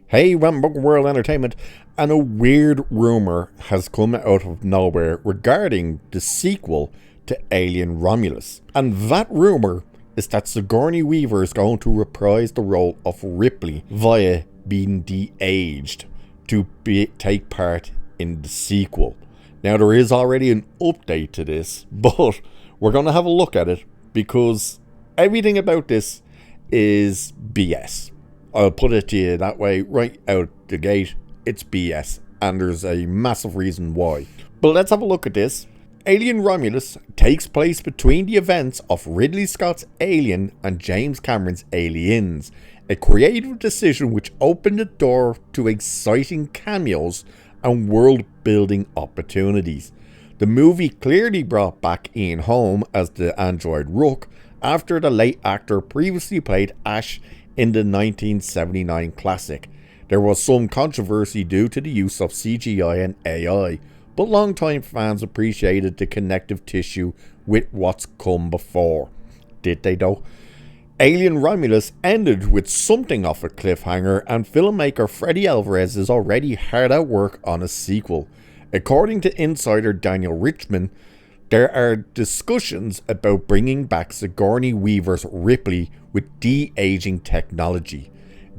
Hey, welcome World Entertainment, and a weird rumour has come out of nowhere regarding the sequel to Alien Romulus. And that rumour is that Sigourney Weaver is going to reprise the role of Ripley via being de-aged to take part in the sequel. Now, there is already an update to this, but we're going to have a look at it because everything about this is BS. I'll put it to you that way right out the gate. It's BS, and there's a massive reason why. But let's have a look at this. Alien Romulus takes place between the events of Ridley Scott's Alien and James Cameron's Aliens, a creative decision which opened the door to exciting cameos and world-building opportunities. The movie clearly brought back Ian Holm as the android Rook after the late actor previously played Ash in the 1979 classic. There was some controversy due to the use of CGI and AI, but longtime fans appreciated the connective tissue with what's come before. Did they though? Alien Romulus ended with something of a cliffhanger, and filmmaker Fede Álvarez is already hard at work on a sequel. According to insider Daniel Richman, there are discussions about bringing back Sigourney Weaver's Ripley with de-aging technology.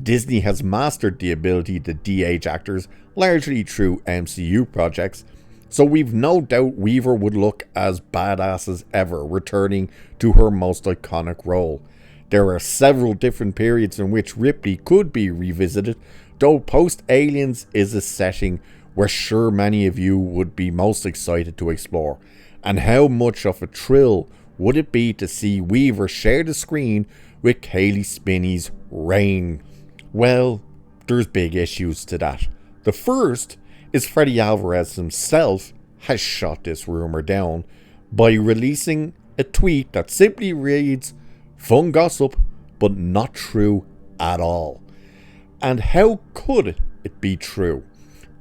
Disney has mastered the ability to de-age actors largely through MCU projects, so we've no doubt Weaver would look as badass as ever, returning to her most iconic role. There are several different periods in which Ripley could be revisited, though post-Aliens is a setting we're sure many of you would be most excited to explore. And how much of a thrill would it be to see Weaver share the screen with Cailee Spaeny's Reign? Well, there's big issues to that. The first is Fede Álvarez himself has shot this rumour down by releasing a tweet that simply reads, "Fun gossip, but not true at all." And how could it be true?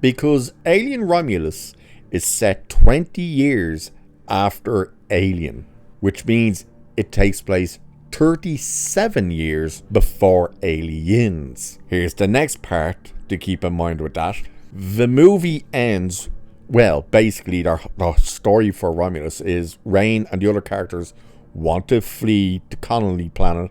Because Alien Romulus is set 20 years after Alien, which means it takes place 37 years before Aliens. Here's the next part to keep in mind with that. The movie ends, well, basically the story for Romulus is Reign and the other characters want to flee the colony planet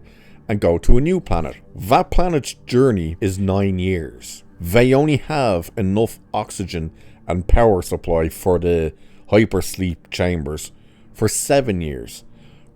and go to a new planet. That planet's journey is 9 years. They only have enough oxygen and power supply for the hypersleep chambers for 7 years,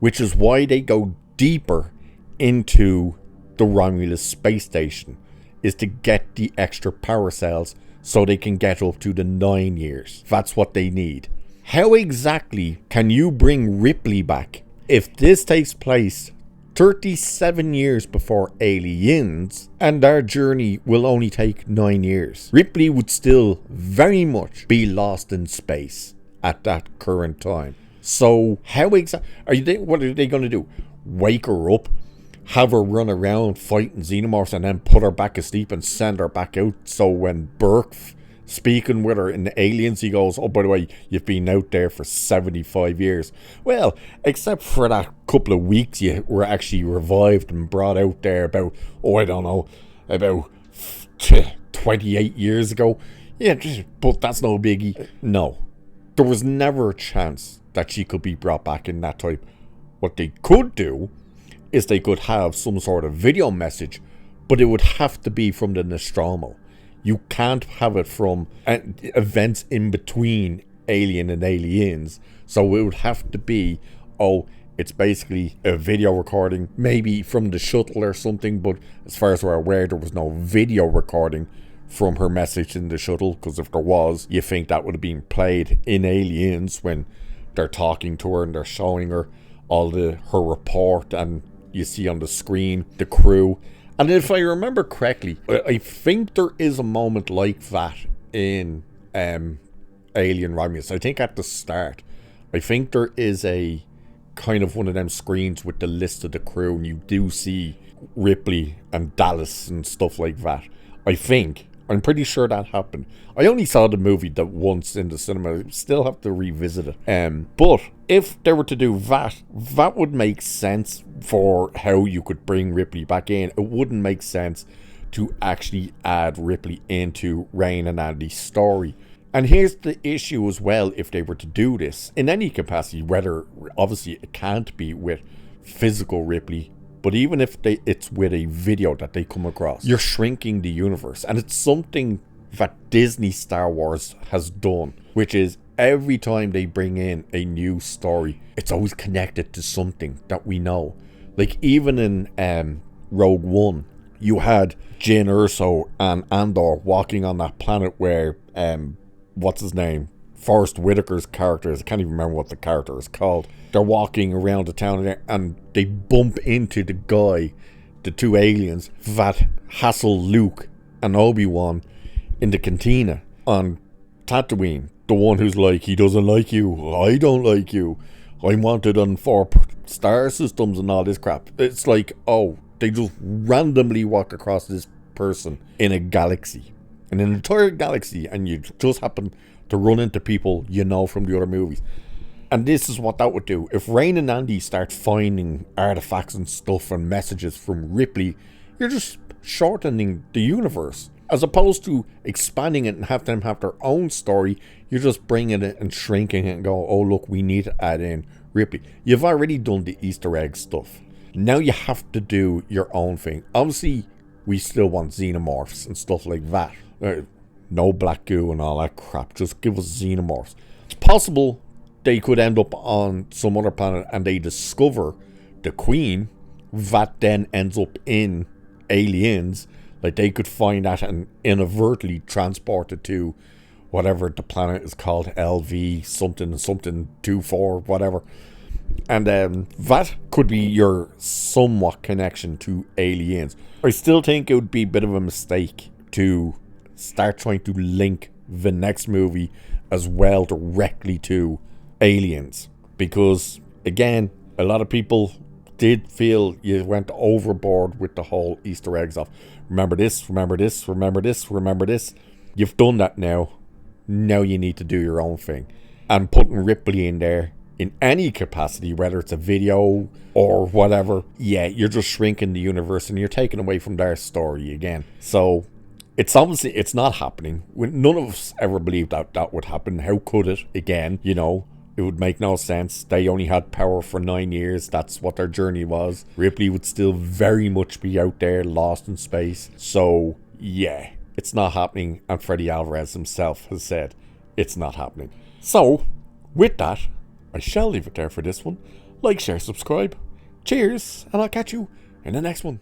which is why they go deeper into the Romulus space station, is to get the extra power cells so they can get up to the 9 years. That's what they need. How exactly can you bring Ripley back if this takes place 37 years before Aliens and our journey will only take 9 years? Ripley would still very much be lost in space at that current time. So how exactly what are they going to do? Wake her up, have her run around fighting xenomorphs, and then put her back asleep and send her back out, so when Burke speaking with her in the Aliens, he goes, "Oh, by the way, you've been out there for 75 years. Well, except for that couple of weeks you were actually revived and brought out there about, about 28 years ago. Yeah, but that's no biggie." No. There was never a chance that she could be brought back in that type. What they could do is they could have some sort of video message, but it would have to be from the Nostromo. You can't have it from events in between Alien and Aliens. So it would have to be, it's basically a video recording, maybe from the shuttle or something, but as far as we're aware, there was no video recording from her message in the shuttle, because if there was, you think that would have been played in Aliens when they're talking to her and they're showing her all her report, and you see on the screen the crew. And if I remember correctly, I think there is a moment like that in Alien Romulus. I think at the start, I think there is a kind of one of them screens with the list of the crew, and you do see Ripley and Dallas and stuff like that. I'm pretty sure that happened. I only saw the movie that once in the cinema. I still have to revisit it. But if they were to do that, that would make sense for how you could bring Ripley back in. It wouldn't make sense to actually add Ripley into Rain and Andy's story. And here's the issue as well, if they were to do this in any capacity, whether obviously it can't be with physical Ripley, but even if it's with a video that they come across, you're shrinking the universe. And it's something that Disney Star Wars has done, which is every time they bring in a new story, it's always connected to something that we know. Like even in Rogue One, you had Jyn Erso and Andor walking on that planet where what's his name, Forrest Whitaker's character, I can't even remember what the character is called. They're walking around the town there and they bump into the two aliens that hassle Luke and Obi-Wan in the cantina on Tatooine. The one who's like, he doesn't like you, I don't like you, I'm wanted on 4 star systems and all this crap. It's like, oh, they just randomly walk across this person in a galaxy, in an entire galaxy, and you just happen to run into people you know from the other movies. And this is what that would do. If Rain and Andy start finding artifacts and stuff and messages from Ripley, you're just shortening the universe. As opposed to expanding it and have them have their own story, you're just bringing it and shrinking it and go, oh look, we need to add in Ripley. You've already done the Easter egg stuff. Now you have to do your own thing. Obviously, we still want xenomorphs and stuff like that. No black goo and all that crap. Just give us xenomorphs. It's possible they could end up on some other planet and they discover the Queen that then ends up in Aliens. Like they could find that and inadvertently transport it to whatever the planet is called, LV something 24, whatever. And that could be your somewhat connection to Aliens. I still think it would be a bit of a mistake to start trying to link the next movie as well directly to Aliens. Because, again, a lot of people did feel you went overboard with the whole Easter eggs of remember this, remember this, remember this, remember this. You've done that now. Now you need to do your own thing. And putting Ripley in there in any capacity, whether it's a video or whatever, yeah, you're just shrinking the universe and you're taking away from their story again. So it's obviously, it's not happening. None of us ever believed that that would happen. How could it? Again, you know, it would make no sense. They only had power for 9 years. That's what their journey was. Ripley would still very much be out there, lost in space. So, yeah, it's not happening. And Fede Álvarez himself has said it's not happening. So, with that, I shall leave it there for this one. Like, share, subscribe. Cheers, and I'll catch you in the next one.